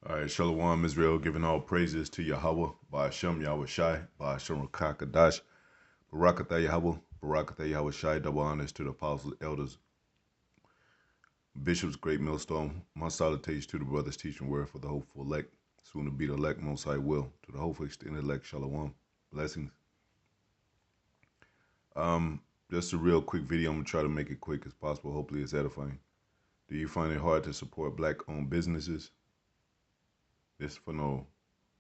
All right, Shalom Israel, giving all praises to Yahweh, Ba'ashem Yahweh Shai, Ba'ashem Rakakadash, Barakatah Yahweh, Barakatah Yahweh Shai, double honors to the apostles, elders, bishops, great millstone. My salutations to the brothers teaching word for the hopeful elect, soon to be the elect, most high will, to the hopeful extended elect, Shalom, blessings. Just a real quick video, I'm going to try to make it quick as possible, hopefully it's edifying. Do you find it hard to support black-owned businesses? This for no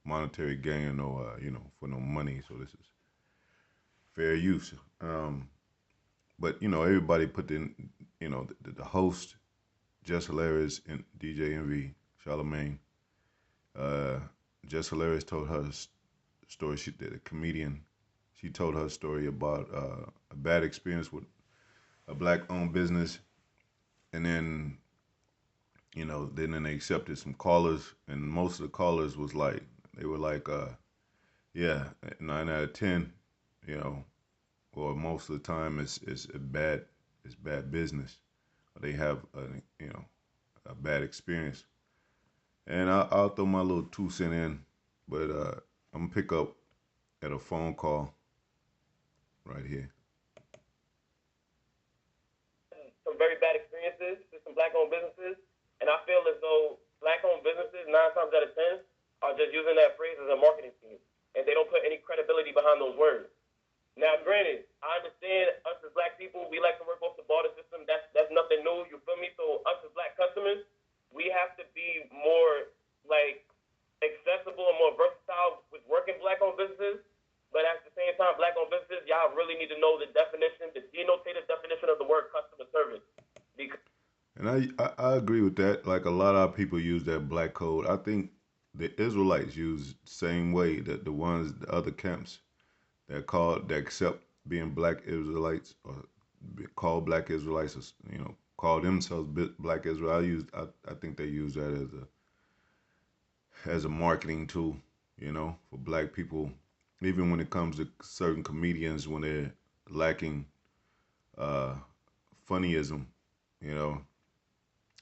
monetary gain or no, for no money. So this is fair use. But everybody put in, the host, Jess Hilarious and DJ Envy, Charlemagne. Jess Hilarious told her story. She did a comedian. She told her story about a bad experience with a black-owned business, and then then they accepted some callers, and most of the callers was like, they were like, yeah, 9 out of 10, or most of the time it's bad business. They have a bad experience, and I'll throw my little 2 cent in, but I'm gonna pick up at a phone call right here. Some very bad experiences with some black-owned businesses, and I feel as though black-owned businesses 9 times out of 10 are just using that phrase as a marketing scheme, and they don't put any credibility behind those words. Now, granted, I understand us as black people, we like to work off the barter system. That's nothing new. You feel me? So us as black customers, we have to be more like accessible and more versatile with working black-owned businesses. But at the same time, black-owned businesses, y'all really need to know the definition, the denotative definition of the word customer service. Because And I agree with that. Like a lot of people use that black code. I think the Israelites use the same way that the other camps that accept being black Israelites or call black Israelites, call themselves black Israel. I think they use that as a marketing tool, for black people. Even when it comes to certain comedians, when they're lacking funnyism, you know,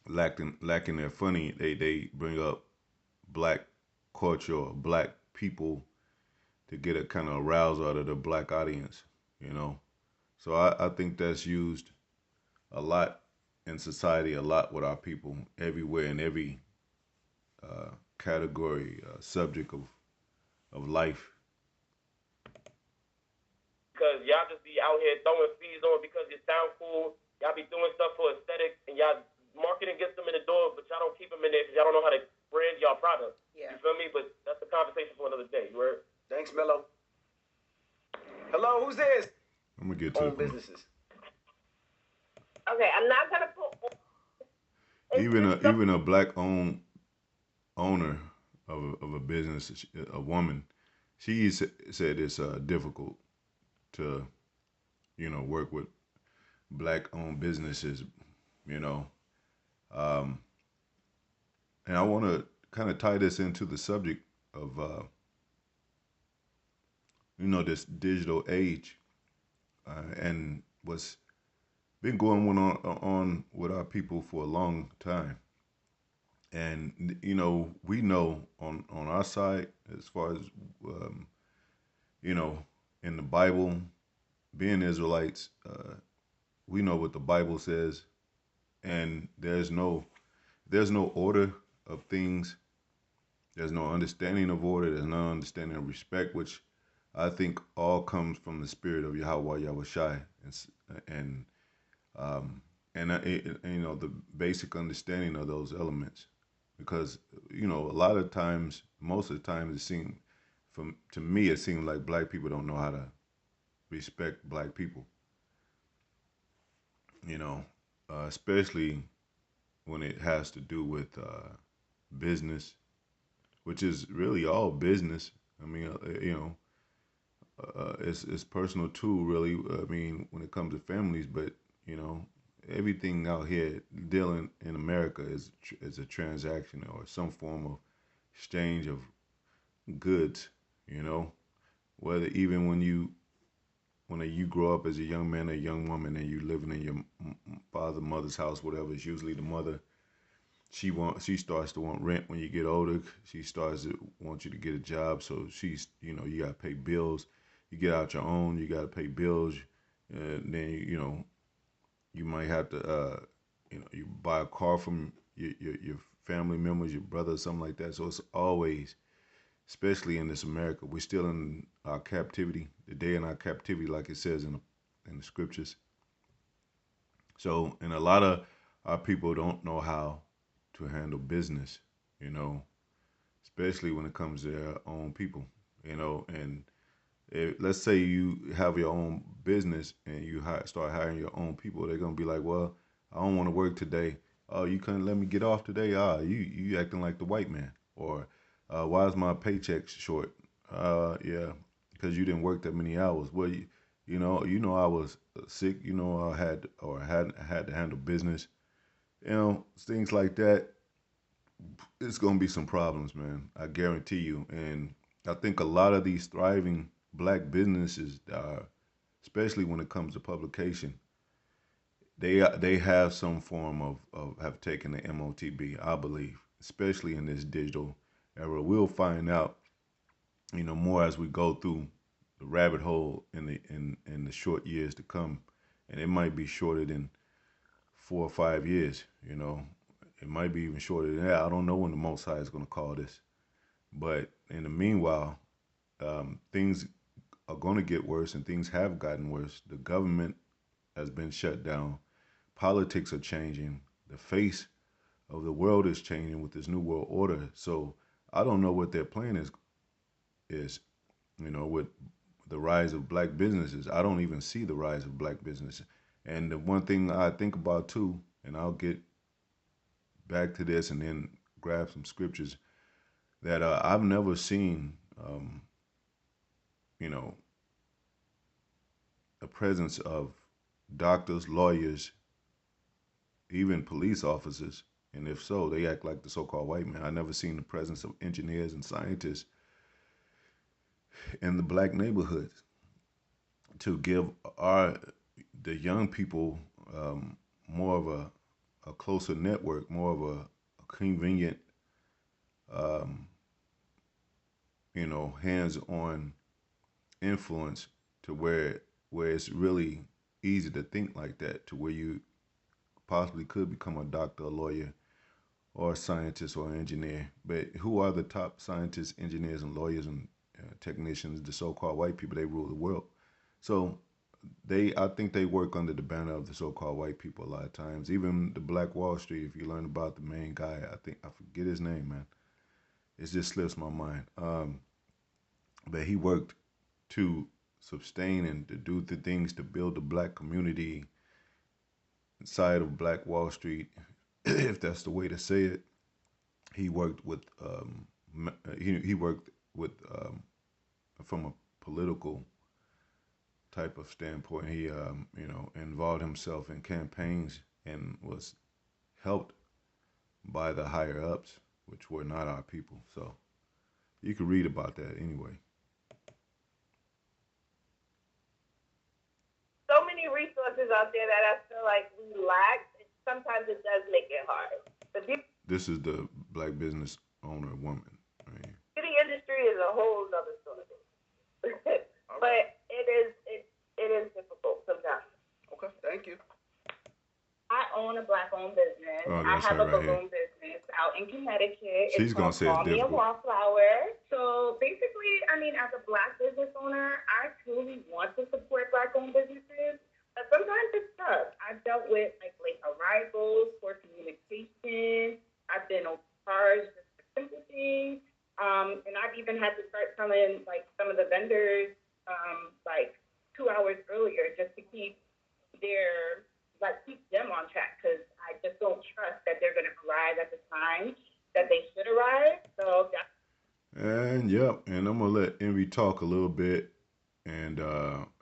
lacking their funny, they bring up black culture or black people to get a kind of arousal out of the black audience. So I think that's used a lot in society, a lot with our people, everywhere in every category, subject of life. y'all just be out here throwing fees on because you sound cool. Y'all be doing stuff for aesthetics, and y'all marketing gets them in the door, but y'all don't keep them in there because y'all don't know how to brand y'all product. Yeah. You feel me? But that's a conversation for another day. You heard? Thanks, Mello. Hello, who's this? I'm gonna get to Own businesses. Okay, I'm not gonna put. Even a black owned owner of a business, a woman, she said it's difficult to work with black owned businesses, you know. Um, and I want to kind of tie this into the subject of this digital age and what's been going on with our people for a long time. And we know on our side, as far as you know, in the Bible, being Israelites, we know what the Bible says, and there's no order of things. There's no understanding of order. There's no understanding of respect, which I think all comes from the spirit of Yahweh Yahweh Shai, and the basic understanding of those elements, because a lot of times, most of the time, to me it seems like black people don't know how to respect black people. Especially when it has to do with business, which is really all business. I mean, it's personal too, really. I mean, when it comes to families, but you know, everything out here dealing in America is a transaction or some form of exchange of goods. You know, whether even when you grow up as a young man or a young woman and you living in your father, mother's house, whatever, it's usually the mother She starts to want rent when you get older. She starts to want you to get a job. So she's, you gotta pay bills. You get out your own. You gotta pay bills. Then you might have to you buy a car from your family members, your brother, something like that. So it's always, especially in this America, we're still in our captivity. The day in our captivity, like it says in the scriptures. So, and a lot of our people don't know how to handle business, you know, especially when it comes to their own people, and let's say you have your own business and you start hiring your own people, they're gonna be like, well, I don't want to work today. Oh, you couldn't let me get off today. You acting like the white man. Or why is my paycheck short? Yeah, because you didn't work that many hours. Well, you know I was sick. You know I had to handle business. Things like that. It's gonna be some problems, man. I guarantee you. And I think a lot of these thriving black businesses are, especially when it comes to publication, they have some form of have taken the MOTB, I believe, especially in this digital era. We'll find out, more as we go through the rabbit hole in the short years to come, and it might be shorter than 4 or 5 years. It might be even shorter than that. I don't know when the Most High is going to call this, but in the meanwhile, things are going to get worse, and things have gotten worse. The government has been shut down. Politics are changing. The face of the world is changing with this new world order. So I don't know what their plan is. With the rise of black businesses, I don't even see the rise of black businesses. And the one thing I think about too, and I'll get back to this and then grab some scriptures that I've never seen, you know, the presence of doctors, lawyers, even police officers, and if so, they act like the so-called white man. I never seen the presence of engineers and scientists in the black neighborhoods to give the young people more of a closer network, more of a convenient, um, hands-on influence to where it's really easy to think like that, to where you possibly could become a doctor, a lawyer, or a scientist or an engineer. But who are the top scientists, engineers, and lawyers and technicians? The so-called white people. They rule the world. So I think they work under the banner of the so-called white people a lot of times. Even the Black Wall Street. If you learn about the main guy, I forget his name, man. It just slips my mind. But he worked to sustain and to do the things to build the black community inside of Black Wall Street, if that's the way to say it. He worked with he worked with from a political type of standpoint. He involved himself in campaigns and was helped by the higher ups, which were not our people. So you can read about that anyway. So many resources out there that I feel like we lack. Sometimes it does make it hard. The This is the black business owner woman. Right? beauty industry is a whole other story. But it is difficult sometimes. Okay, thank you. I own a black-owned business. Oh, I that's have her a right here. balloon business out in Connecticut. She's It's gonna called say it's Call Me a difficult. Wallflower. So basically, I mean, as a black business owner, I truly want to support black-owned businesses, but sometimes it's tough. I've dealt with like late arrivals, poor communication. I've been on cars just for simple things. And I've even had to start telling like some of the vendors like 2 hours earlier just to keep keep them on track, because I just don't trust that they're going to arrive at the time that they should arrive. So that's And yep, and I'm gonna let Envy talk a little bit. And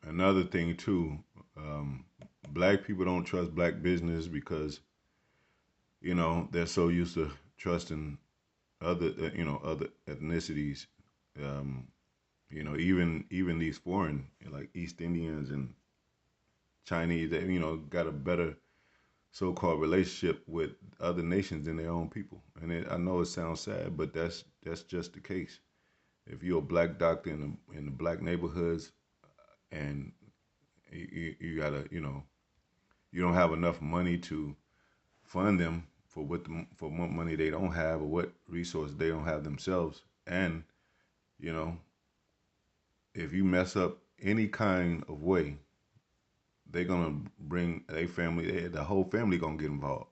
another thing too, black people don't trust black business because they're so used to trusting other ethnicities. Um, even these foreign like East Indians and Chinese, they got a better so-called relationship with other nations than their own people. And I know it sounds sad, but that's just the case. If you're a black doctor in the black neighborhoods and you gotta, you don't have enough money to fund them for what money they don't have or what resources they don't have themselves, and you know, if you mess up any kind of way, they're gonna bring their family, the whole family gonna get involved,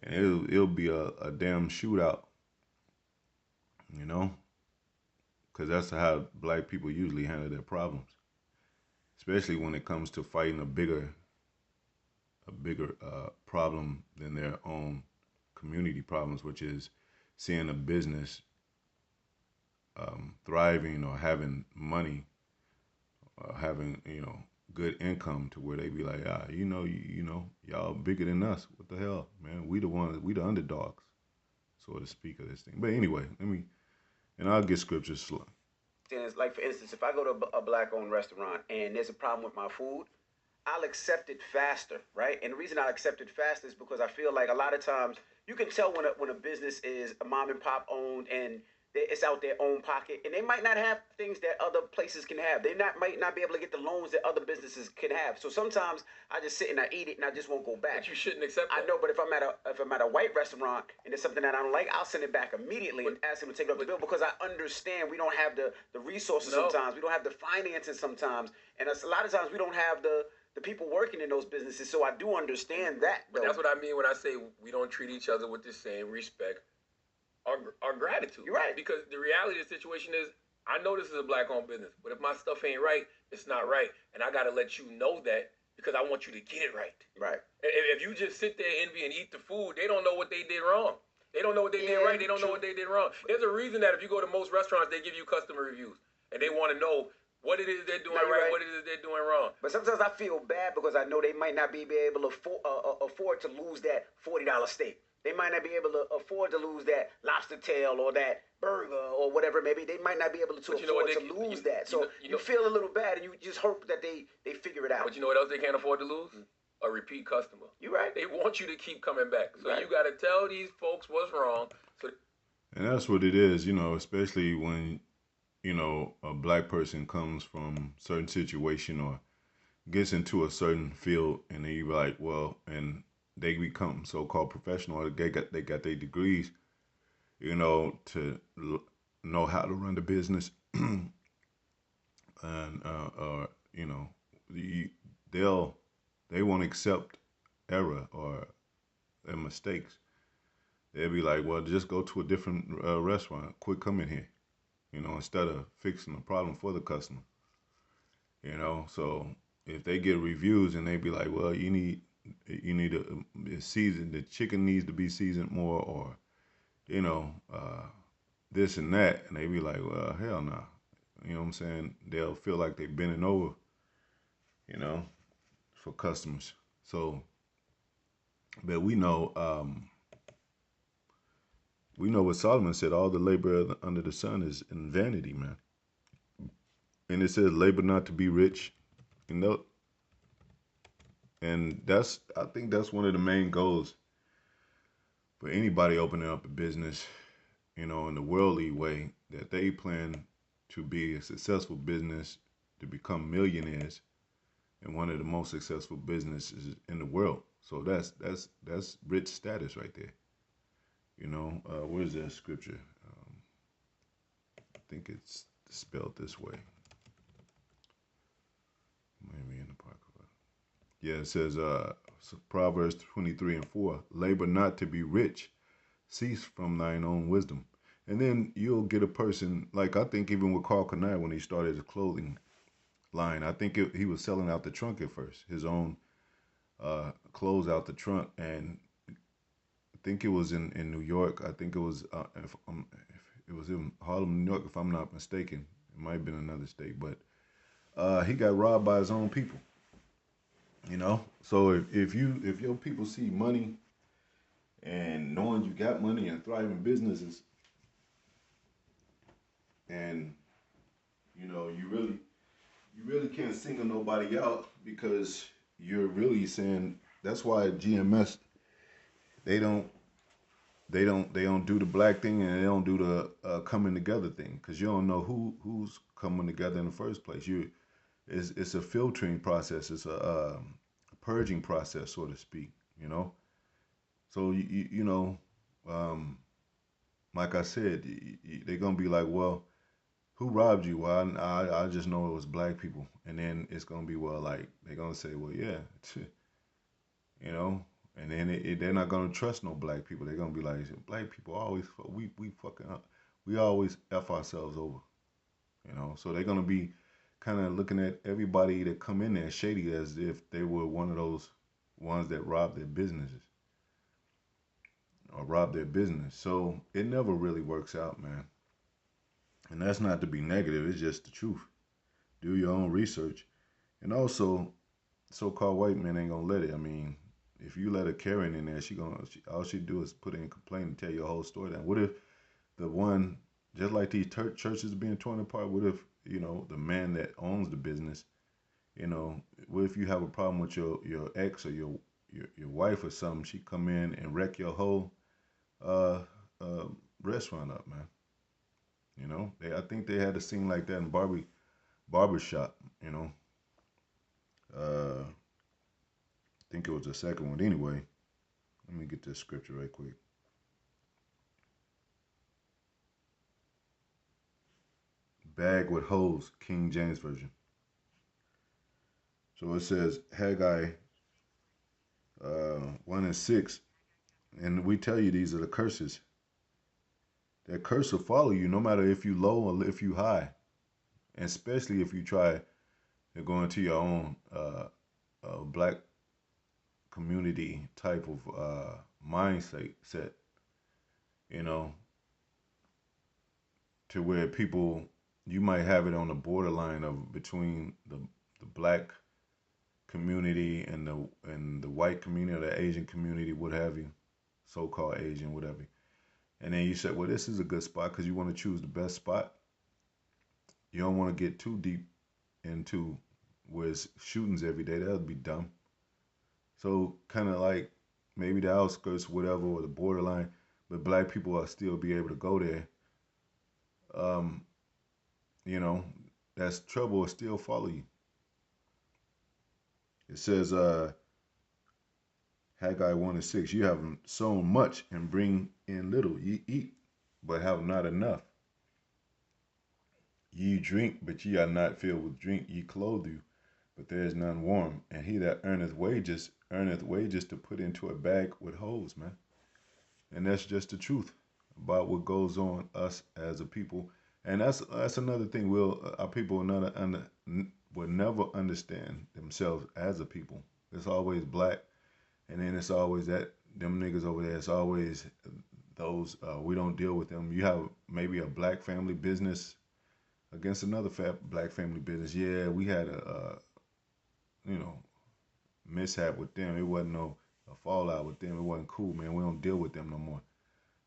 and it'll be a damn shootout, you know, because that's how black people usually handle their problems, especially when it comes to fighting a bigger problem than their own community problems, which is seeing a business thriving or having money, or having good income to where they be like, y'all bigger than us. What the hell, man? We the ones, we the underdogs, so to speak, of this thing. But anyway, and I'll get scriptures slow. Like, for instance, if I go to a black-owned restaurant and there's a problem with my food, I'll accept it faster, right? And the reason I'll accept it faster is because I feel like a lot of times you can tell when a business is a mom and pop owned and it's out their own pocket, and they might not have things that other places can have. Might not be able to get the loans that other businesses can have. So sometimes I just sit and I eat it and I just won't go back. But you shouldn't accept that. I know, but if I'm at a white restaurant and there's something that I don't like, I'll send it back immediately and ask them to take it off the bill, because I understand we don't have the resources sometimes. We don't have the finances sometimes, and a lot of times we don't have the people working in those businesses. So I do understand that. But that's what I mean when I say we don't treat each other with the same respect or gratitude. You're right. Because the reality of the situation is, I know this is a black-owned business, but if my stuff ain't right, it's not right. And I got to let you know that, because I want you to get it right. Right. If you just sit there, envy, and eat the food, they don't know what they did wrong. They don't know what they did right. They don't know what they did wrong. There's a reason that if you go to most restaurants, they give you customer reviews. And they want to know what it is they're doing right, what it is they're doing wrong. But sometimes I feel bad because I know they might not be able to afford to lose that $40 steak. They might not be able to afford to lose that lobster tail or that burger or whatever. Maybe they might not be able to afford to lose that. So you feel a little bad, and you just hope that they figure it out. But you know what else they can't afford to lose? A repeat customer. You're right. They want you to keep coming back. So you got to tell these folks what's wrong. And that's what it is, especially when, a black person comes from a certain situation or gets into a certain field, and they be like, well, and they become so-called professional, or they got their degrees, to know how to run the business, and they won't accept error or their mistakes. They'll be like, well, just go to a different restaurant. Quit coming here, instead of fixing the problem for the customer. So if they get reviews and they be like, well, you need to season, the chicken needs to be seasoned more, or this and that, and they be like, well, hell no. You know what I'm saying? They'll feel like they're bending over, for customers. So, but we know what Solomon said, all the labor under the sun is in vanity, man. And it says labor not to be rich, and I think that's one of the main goals for anybody opening up a business, in the worldly way, that they plan to be a successful business, to become millionaires, and one of the most successful businesses in the world. So that's rich status right there. Where's that scripture? I think it's spelled this way. Maybe in the Apocrypha. Yeah, it says, Proverbs 23:4, labor not to be rich, cease from thine own wisdom. And then you'll get a person, like I think even with Carl Canai when he started his clothing line, I think he was selling out the trunk at first, his own clothes out the trunk. And I think it was in New York. I think it was, if it was in Harlem, New York, if I'm not mistaken. It might have been another state, but he got robbed by his own people. So if your people see money and knowing you got money and thriving businesses, and you really can't single nobody out, because you're really saying That's why GMS they don't they don't do the black thing and they don't do the coming together thing because you don't know who's coming together in the first place. It's a filtering process. It's a purging process, so to speak. You know, so you know, um, like I said, they're gonna be like, well, who robbed you? Well, I just know it was black people, and then it's gonna be well, like they're gonna say, well, yeah, you know, and then they're not gonna trust no black people. They're gonna be like, black people always we fucking up. We always f ourselves over, you know. So they're gonna be kind of looking at everybody that come in there shady as if they were one of those ones that robbed their businesses or robbed their business. So it never really works out, man. And that's not to be negative. It's just the truth. Do your own research, and also so-called white men ain't gonna let it. I mean, if you let a Karen in there, all she do is put in a complaint and tell your whole story. Then what if the one, just like these churches being torn apart? What if the man that owns the business? What if you have a problem with your ex or your wife or something? She come in and wreck your whole uh, uh, restaurant up, man. I think they had a scene like that in Barbershop. I think it was the second one. Anyway, let me get this scripture right quick. Bag with holes, King James Version. So it says Haggai 1:6, and we tell you these are the curses. That curse will follow you no matter if you low or if you high, and especially if you try to go into your own black community type of mindset, you know, to where people you might have it on the borderline of between the black community and the white community or the Asian community, what have you, so-called Asian, whatever. And then you say, well, this is a good spot because you want to choose the best spot. You don't want to get too deep into where it's shootings every day. That would be dumb. So kind of like maybe the outskirts, whatever, or the borderline, but black people will still be able to go there. Um, you know, that's trouble will still follow you. It says, Haggai 1:6, you have sown much and bring in little. Ye eat, but have not enough. Ye drink, but ye are not filled with drink. Ye clothe you, but there is none warm. And he that earneth wages to put into a bag with holes, man. And that's just the truth about what goes on us as a people. And that's another thing. Our people will never understand themselves as a people. It's always black, and then it's always that them niggas over there. It's always those we don't deal with them. You have maybe a black family business against another black family business. Yeah, we had a you know mishap with them. It wasn't no a fallout with them. It wasn't cool, man. We don't deal with them no more.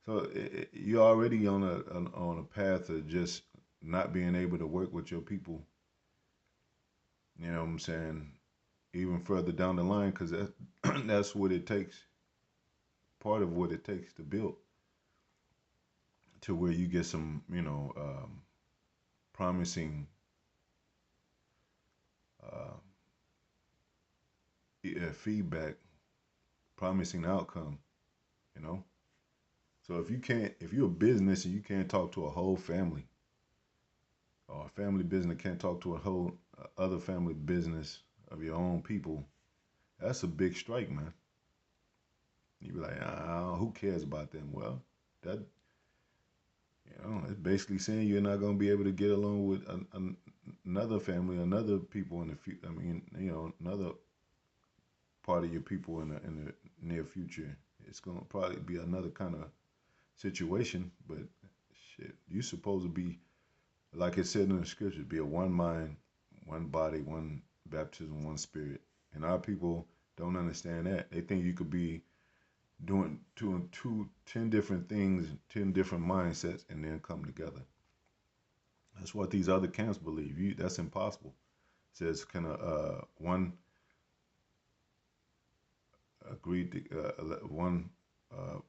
So you're already on a path of just not being able to work with your people. You know what I'm saying? Even further down the line, because that's what it takes. Part of what it takes to build to where you get some, promising uh, feedback, promising outcome. You know. So if you're a business and you can't talk to a whole family, or a family business can't talk to a whole other family business of your own people, that's a big strike, man. You be like, who cares about them? Well, that it's basically saying you're not gonna be able to get along with another family, another people in the future. I mean, another part of your people in the near future. It's gonna probably be another kind of situation, but shit, you supposed to be like it said in the scriptures, be a one mind, one body, one baptism, one spirit. And our people don't understand that. They think you could be doing 10 different things, 10 different mindsets, and then come together. That's what these other camps believe. That's impossible. It says kind of one agreed to one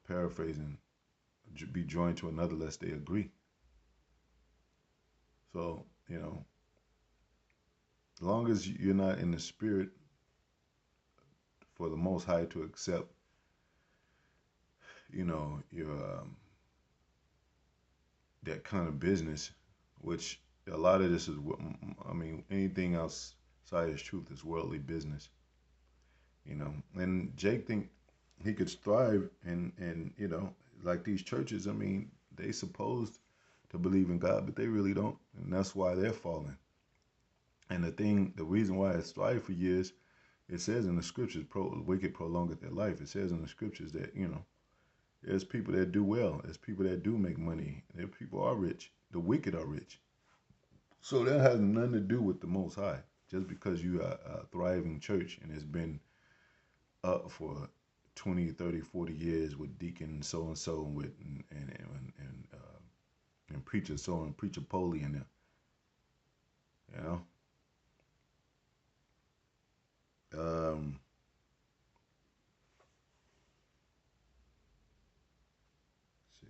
paraphrasing be joined to another lest they agree. So as long as you're not in the spirit for the Most High to accept, your that kind of business, which a lot of this is, I mean, anything outside his truth is worldly business, And Jake think he could thrive, and like these churches. I mean, they supposed to believe in God, but they really don't, and that's why they're falling. And the reason why it's thrived for years, it says in the scriptures, wicked prolongeth their life. It says in the scriptures that there's people that do well, there's people that do make money, there people are rich. The wicked are rich. So that has nothing to do with the Most High. Just because you are a thriving church and it's been up for 20, 30, 40 years with deacon so and so with and preacher so and preacher Polly in there, you know. Um, let's see,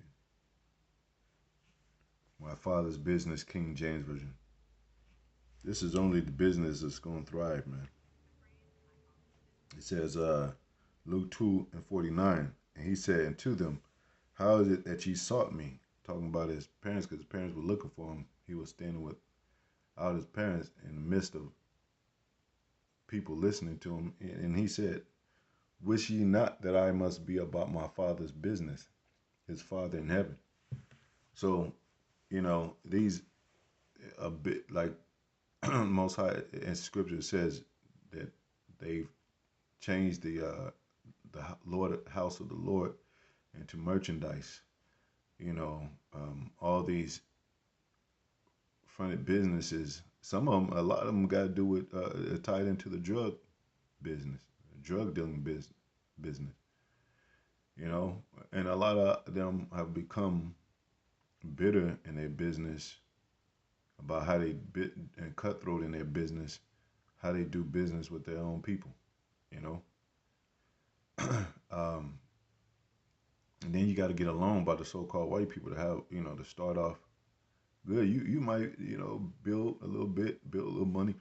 my father's business, King James version. This is only the business that's gonna thrive, man. It says, Luke 2:49, and he said, and to them, how is it that ye sought me? Talking about his parents, because his parents were looking for him. He was standing without his parents in the midst of people listening to him. And he said, wish ye not that I must be about my father's business, his father in heaven. So, these a bit like Most High in Scripture says that they've changed the house of the Lord into merchandise. All these fronted businesses. Some of them, a lot of them, got to do with tied into the drug business, drug dealing business. And a lot of them have become bitter in their business about how they bit and cutthroat in their business, how they do business with their own people. You know, um, and then you got to get along by the so-called white people to have to start off good. You might build a little bit, build a little money,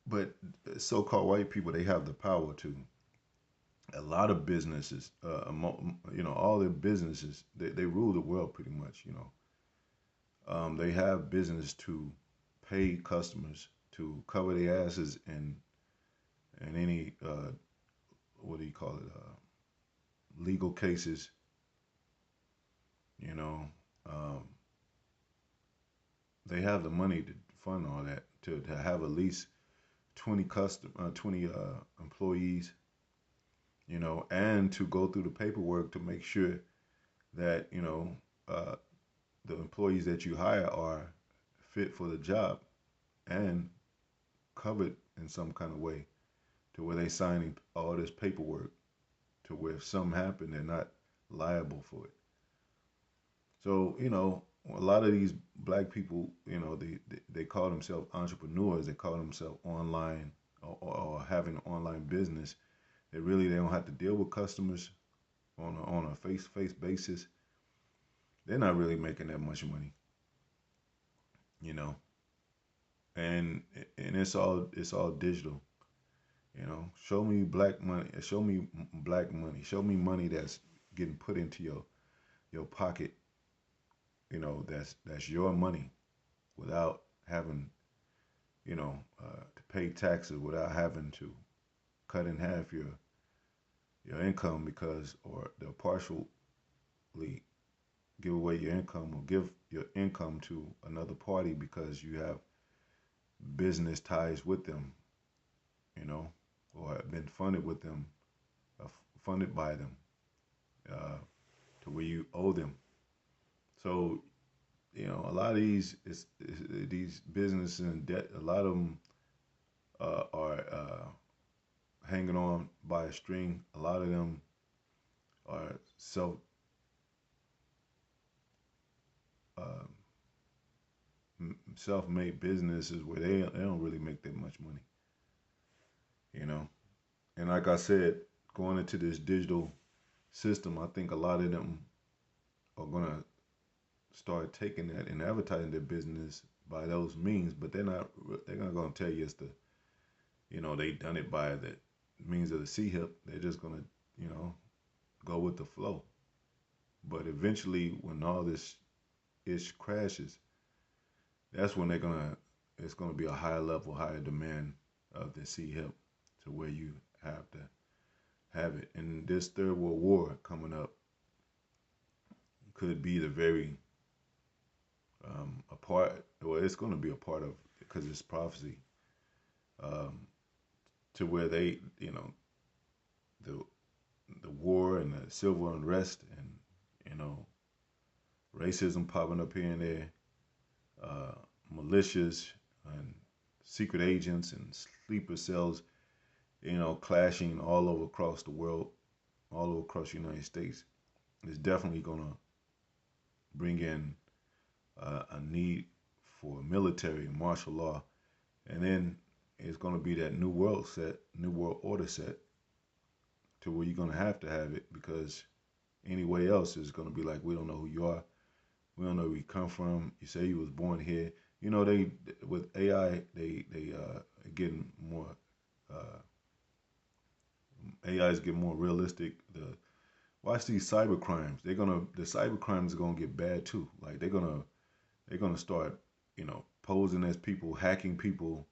but so-called white people, they have the power to a lot of businesses. All their businesses, they rule the world pretty much. They have business to pay customers to cover their asses and any what do you call it, legal cases. You know, um, they have the money to fund all that, to have at least 20 employees, and to go through the paperwork to make sure that uh, the employees that you hire are fit for the job and covered in some kind of way, to where they signing all this paperwork to where if something happened, they're not liable for it. So a lot of these black people, they call themselves entrepreneurs. They call themselves online, or having an online business. They don't have to deal with customers on a face to face basis. They're not really making that much money, you know, and it's all digital. Show me black money. Show me black money. Show me money that's getting put into your pocket. That's your money without having to pay taxes, without having to cut in half your income, because or they'll partially give away your income or give your income to another party because you have business ties with them, you know, or have been funded with them, funded by them, uh, to where you owe them. So a lot of these businesses in debt. A lot of them are hanging on by a string. A lot of them are uh, self-made businesses where they don't really make that much money. you know. And like I said, going into this digital system, I think a lot of them are gonna start taking that and advertising their business by those means, but they're not gonna tell you it's the, they done it by the means of the C-hip. They're just gonna, go with the flow. But eventually, when all this ish crashes, that's when it's gonna be a higher level, higher demand of the C-hip to where you have to have it. And this third world war coming up could be the very a part, well, it's going to be a part of, because it's prophecy, um, to where they, the the war and the civil unrest and, racism popping up here and there, militias and secret agents and sleeper cells, clashing all over across the world, all over across the United States, is definitely going to bring in a need for military and martial law. And then it's going to be that new world order set, to where you're going to have it, because anywhere else is going to be like, we don't know who you are. We don't know where you come from. You say you was born here. They, with AI, they getting more, AI is getting more realistic. Watch these cyber crimes. The cyber crimes are gonna get bad too. Like they're gonna start, posing as people, hacking people,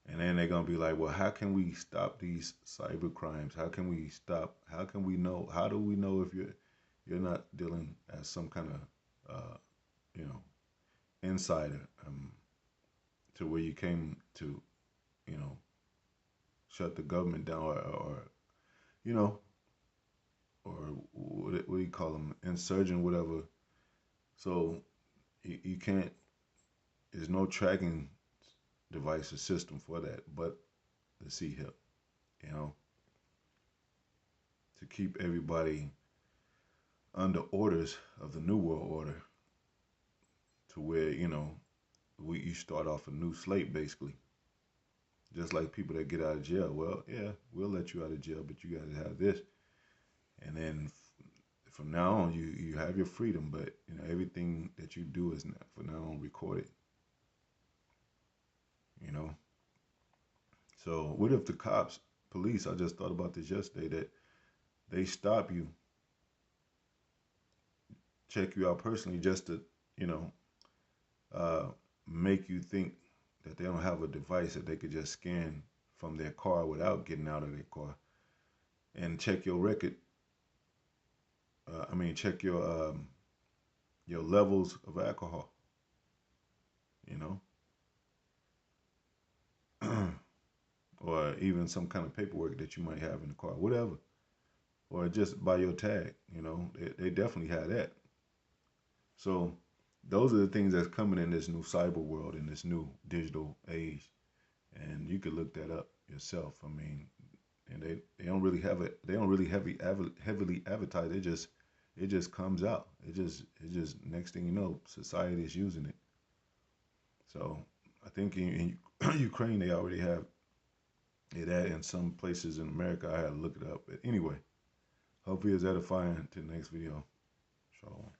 and then they're gonna be like, well, how can we stop these cyber crimes? How can we stop? How can we know? How do we know if you're not dealing as some kind of, insider, to where you came to, you know, shut the government down, or you know, or what do you call them, insurgent, whatever. So you can't. There's no tracking device or system for that, but the C-hip, you know, to keep everybody under orders of the new world order, to where you start off a new slate basically. Just like people that get out of jail. Well, yeah, we'll let you out of jail, but you got to have this. And then from now on, you have your freedom, but everything that you do is not, from now on, recorded. You know. So what if the cops, police? I just thought about this yesterday, that they stop you, check you out personally, just to make you think that they don't have a device that they could just scan from their car without getting out of their car, and check your record. Check your levels of alcohol. You know, or even some kind of paperwork that you might have in the car, whatever, or just by your tag. They definitely have that. So those are the things that's coming in this new cyber world, in this new digital age, and you could look that up yourself. And they don't really have it. They don't really heavily advertise. It just comes out. It just next thing you know, society is using it. So I think in Ukraine they already have it at, in some places in America. I had to look it up. But anyway, hopefully it's edifying. To the next video. Shalom.